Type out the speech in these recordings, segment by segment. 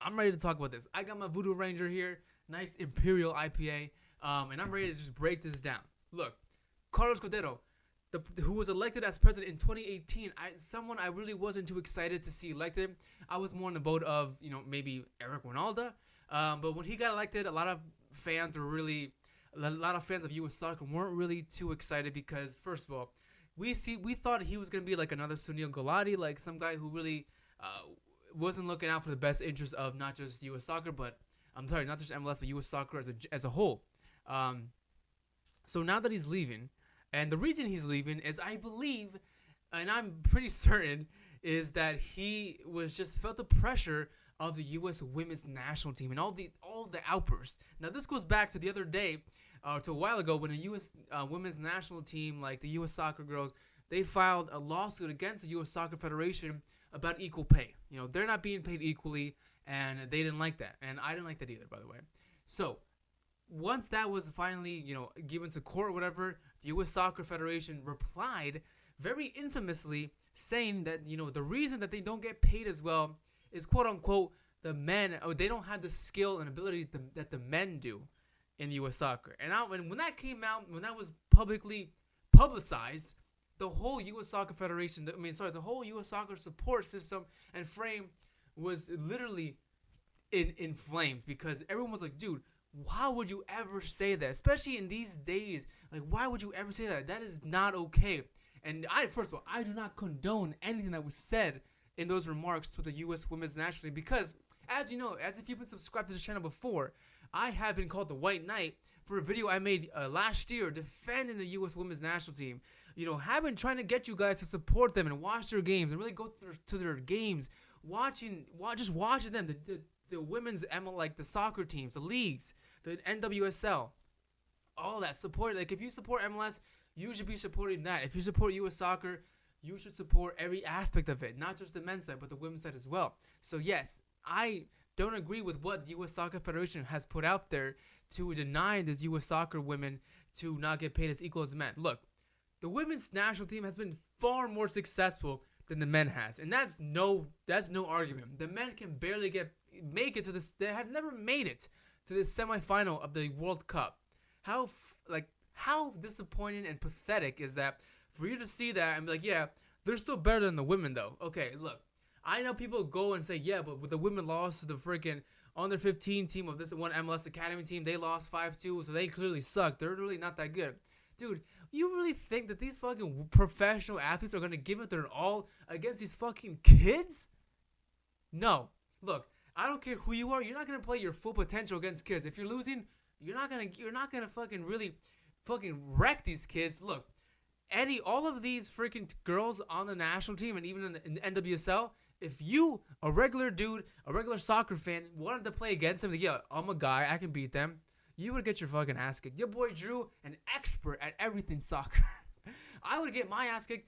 I'm ready to talk about this. I got my Voodoo Ranger here, nice Imperial IPA, and I'm ready to just break this down. Look, Carlos Cordero, who was elected as president in 2018, someone I really wasn't too excited to see elected. I was more in the boat of, maybe Eric Ronaldo. But when he got elected, a lot of fans of U.S. soccer weren't really too excited because, first of all, we thought he was going to be like another Sunil Gulati, like some guy who really wasn't looking out for the best interest of not just U.S. soccer, but not just MLS, but U.S. soccer as a whole. So now that he's leaving, and the reason he's leaving is, I believe, and I'm pretty certain, is that he felt the pressure of the U.S. women's national team and all the outbursts. Now this goes back to the other day, to a while ago, when the U.S. Women's national team, like the U.S. soccer girls, they filed a lawsuit against the U.S. Soccer Federation about equal pay. They're not being paid equally, and they didn't like that, and I didn't like that either, by the way. So once that was finally, given to court or whatever, the U.S. Soccer Federation replied very infamously saying that, the reason that they don't get paid as well is, quote unquote, the men, they don't have the skill and ability that the men do in U.S. soccer. And when that came out, when that was publicly publicized, the whole U.S. Soccer Federation, the whole U.S. soccer support system and frame was literally in flames, because everyone was like, dude, how would you ever say that? Especially in these days, like, why would you ever say that? That is not okay. And first of all, I do not condone anything that was said in those remarks to the U.S. women's national team, because, as you know, as if you've been subscribed to this channel before, I have been called the White Knight for a video I made last year defending the U.S. women's national team. Have been trying to get you guys to support them and watch their games and really go to their games, watching them, the women's ML, like the soccer teams, the leagues, the NWSL, all that support. Like, if you support MLS, you should be supporting that. If you support U.S. soccer, you should support every aspect of it, not just the men's side, but the women's side as well. So yes, I don't agree with what the U.S. Soccer Federation has put out there to deny the U.S. soccer women to not get paid as equal as men. Look, the women's national team has been far more successful than the men has, and that's no argument. The men can barely make it to this. They have never made it to the semifinal of the World Cup. How disappointing and pathetic is that for you to see that and be like, yeah, they're still better than the women though. Okay, look, I know people go and say, yeah, but the women lost to the freaking under 15 team of this one MLS Academy team. They lost 5-2, so they clearly suck. They're really not that good. Dude, you really think that these fucking professional athletes are going to give it their all against these fucking kids? No. Look, I don't care who you are. You're not going to play your full potential against kids. If you're losing, you're not going to fucking really fucking wreck these kids. Look, all of these freaking girls on the national team and even in the NWSL, if you, a regular dude, a regular soccer fan, wanted to play against them, like, yeah, I'm a guy, I can beat them, you would get your fucking ass kicked. Your boy Drew, an expert at everything soccer. I would get my ass kicked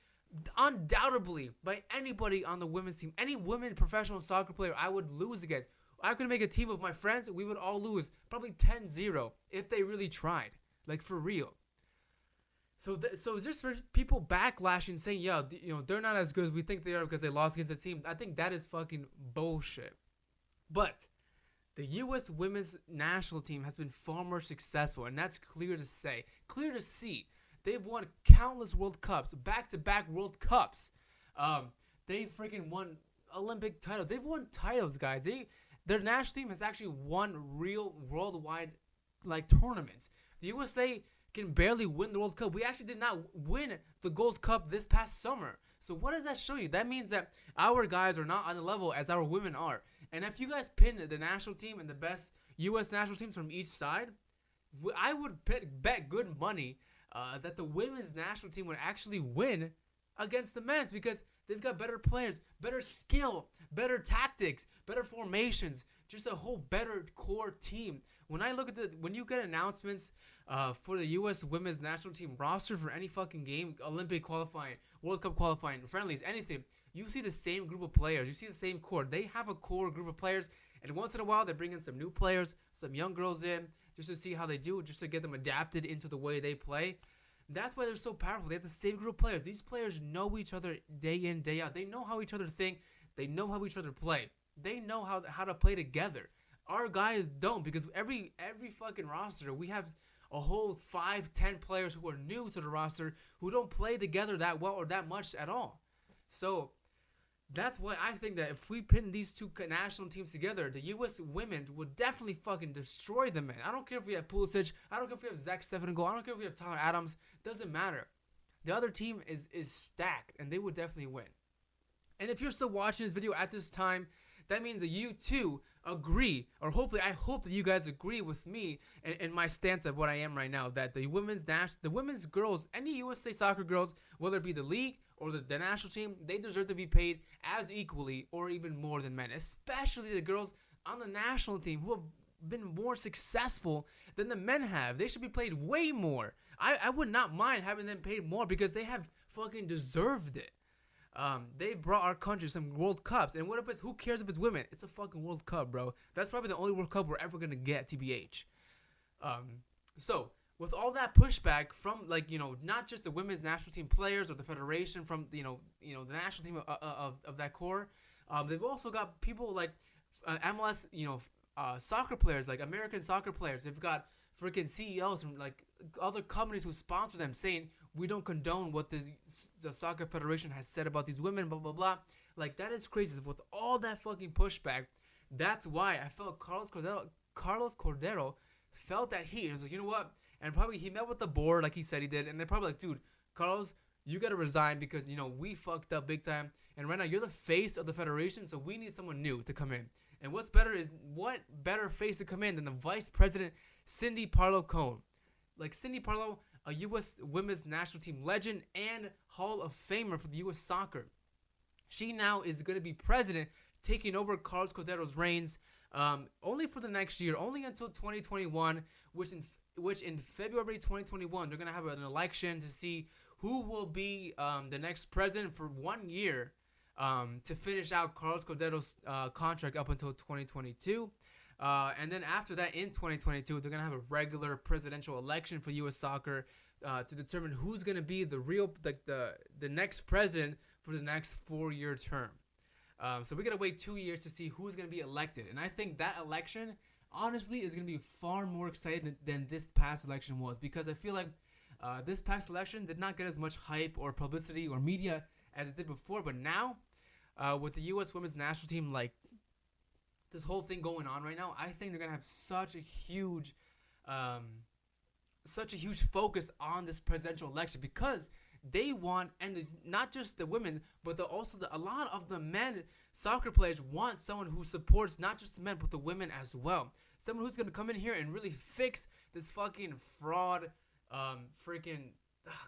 undoubtedly by anybody on the women's team. Any women professional soccer player I would lose against. I could make a team of my friends, we would all lose. Probably 10-0 if they really tried. Like, for real. So just for people backlashing saying, yeah, they're not as good as we think they are because they lost against the team, I think that is fucking bullshit. But the U.S. women's national team has been far more successful, and that's clear to see. They've won countless World Cups, back-to-back World Cups. They freaking won Olympic titles. They've won titles, guys. Their national team has actually won real worldwide tournaments. The USA can barely win the World Cup. We actually did not win the Gold Cup this past summer. So what does that show you? That means that our guys are not on the level as our women are. And if you guys pin the national team and the best U.S. national teams from each side, I would bet good money that the women's national team would actually win against the men's, because they've got better players, better skill, better tactics, better formations, just a whole better core team. When I look at when you get announcements for the U.S. women's national team roster for any fucking game, Olympic qualifying, World Cup qualifying, friendlies, anything, you see the same group of players. You see the same core. They have a core group of players, and once in a while they bring in some new players, some young girls in, just to see how they do, just to get them adapted into the way they play. That's why they're so powerful. They have the same group of players. These players know each other day in, day out. They know how each other think. They know how each other play. they know how to play together. Our guys don't, because every fucking roster we have a whole 5-10 players who are new to the roster who don't play together that well or that much at all. So that's why I think that if we pin these two national teams together, the U.S. women would definitely fucking destroy the men. I don't care if we have Pulisic. I don't care if we have Zach Steffen in goal. I don't care if we have Tyler Adams. Doesn't matter. The other team is stacked, and they would definitely win. And if you're still watching this video at this time, that means that you too agree, or hopefully I hope that you guys agree with me and my stance of what I am right now, that the women's girls, any USA soccer girls, whether it be the league or the national team, they deserve to be paid as equally or even more than men, especially the girls on the national team who have been more successful than the men have. They should be paid way more. I would not mind having them paid more because they have fucking deserved it. They brought our country some World Cups, and what if it's, who cares if it's women? It's a fucking World Cup, bro. That's probably the only World Cup we're ever gonna get, TBH. So with all that pushback from, like, you know, not just the women's national team players or the federation, from the national team of that core, they've also got people like MLS, soccer players, like American soccer players. They've got freaking CEOs from like other companies who sponsor them saying we don't condone what the soccer federation has said about these women, blah blah blah. Like, that is crazy. With all that fucking pushback, that's why I felt Carlos Cordero felt that heat. He was like, you know what? And probably he met with the board like he said he did, and they're probably like, dude, Carlos, you gotta resign because we fucked up big time, and right now you're the face of the federation, so we need someone new to come in. And what better face to come in than the vice president, Cindy Parlow-Cone. Like, Cindy Parlow, a U.S. women's national team legend and Hall of Famer for the U.S. soccer. She now is going to be president, taking over Carlos Cordero's reigns, only for the next year, only until 2021, which in February 2021, they're going to have an election to see who will be the next president for 1 year, to finish out Carlos Cordero's contract up until 2022. And then after that, in 2022, they're going to have a regular presidential election for U.S. soccer to determine who's going to be the real, like, the next president for the next 4-year term. So we're going to wait 2 years to see who's going to be elected. And I think that election, honestly, is going to be far more exciting than this past election was, because I feel like this past election did not get as much hype or publicity or media as it did before. But now, with the U.S. women's national team, like, this whole thing going on right now, I think they're gonna have such a huge focus on this presidential election, because they want, and not just the women, but a lot of the men soccer players want someone who supports not just the men but the women as well. Someone who's gonna come in here and really fix this fucking fraud,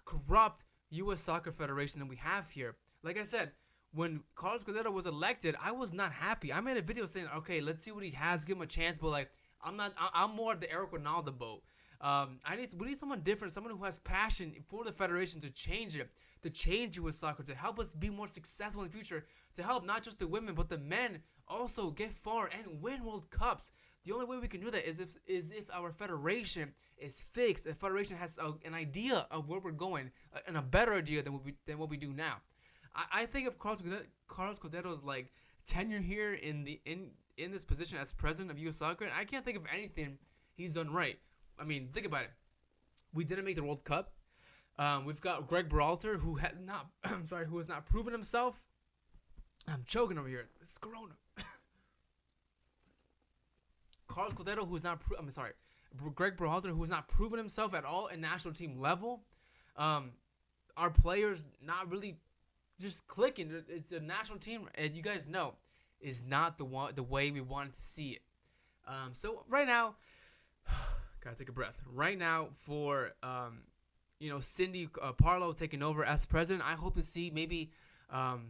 corrupt U.S. Soccer Federation that we have here. Like I said, when Carlos Cordero was elected, I was not happy. I made a video saying, okay, let's see what he has, give him a chance. But, like, I'm more of the Eric Ronaldo boat. We need someone different, someone who has passion for the federation to change it, to change U.S. soccer, to help us be more successful in the future, to help not just the women but the men also get far and win World Cups. The only way we can do that is if our federation is fixed. The federation has an idea of where we're going, and a better idea than what we do now. I think of Carlos Cordero's, like, tenure here in this position as president of U.S. Soccer, and I can't think of anything he's done right. I mean, think about it. We didn't make the World Cup. We've got Greg Berhalter, who has not proven himself. I'm choking over here. It's Corona. Carlos Cordero, Greg Berhalter, who has not proven himself at all at national team level. Our players not really just clicking. It's a national team, as you guys know, is not the way we wanted to see it. So right now, gotta take a breath. Right now, for Cindy Parlow taking over as president, I hope to see maybe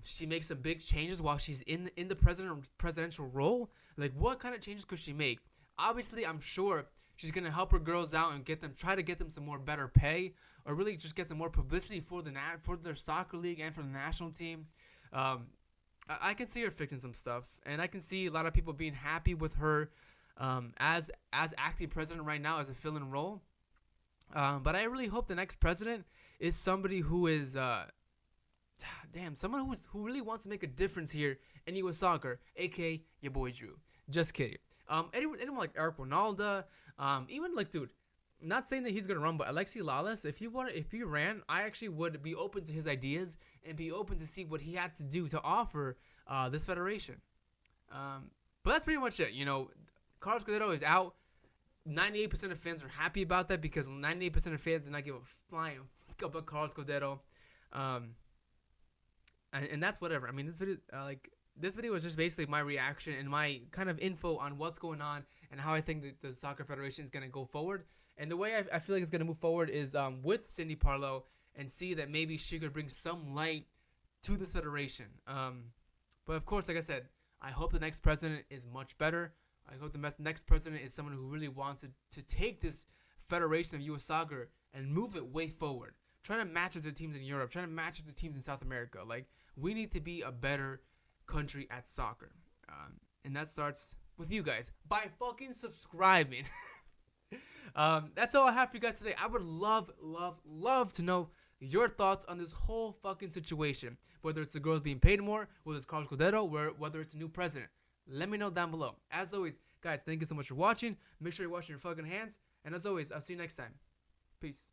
she makes some big changes while she's in the presidential role. Like, what kind of changes could she make? Obviously, I'm sure she's gonna help her girls out and try to get them some more better pay, or really just get some more publicity for their soccer league and for the national team. I can see her fixing some stuff, and I can see a lot of people being happy with her as acting president right now, as a fill-in role. But I really hope the next president is somebody who is damn, someone who really wants to make a difference here in U.S. soccer, aka your boy Drew. Just kidding. Anyone like Eric Ronaldo, even like, dude, not saying that he's gonna run, but Alexi Lalas, if he ran, I actually would be open to his ideas and be open to see what he had to do to offer this federation. But that's pretty much it. You know, Carlos Cordero is out. 98% of fans are happy about that because 98% of fans did not give a flying fuck about Carlos Cordero. And that's whatever. I mean, this video is just basically my reaction and my kind of info on what's going on and how I think that the soccer federation is going to go forward. And the way I feel like it's going to move forward is with Cindy Parlow and see that maybe she could bring some light to the federation. But of course, like I said, I hope the next president is much better. I hope the next president is someone who really wants to take this federation of U.S. soccer and move it way forward. Trying to match with the teams in Europe, trying to match with the teams in South America. Like, we need to be a better country at soccer. And that starts with you guys by fucking subscribing. That's all I have for you guys today. I would love to know your thoughts on this whole fucking situation. Whether it's the girls being paid more, whether it's Carlos Cordero, whether it's a new president. Let me know down below. As always, guys, thank you so much for watching. Make sure you're washing your fucking hands. And as always, I'll see you next time. Peace.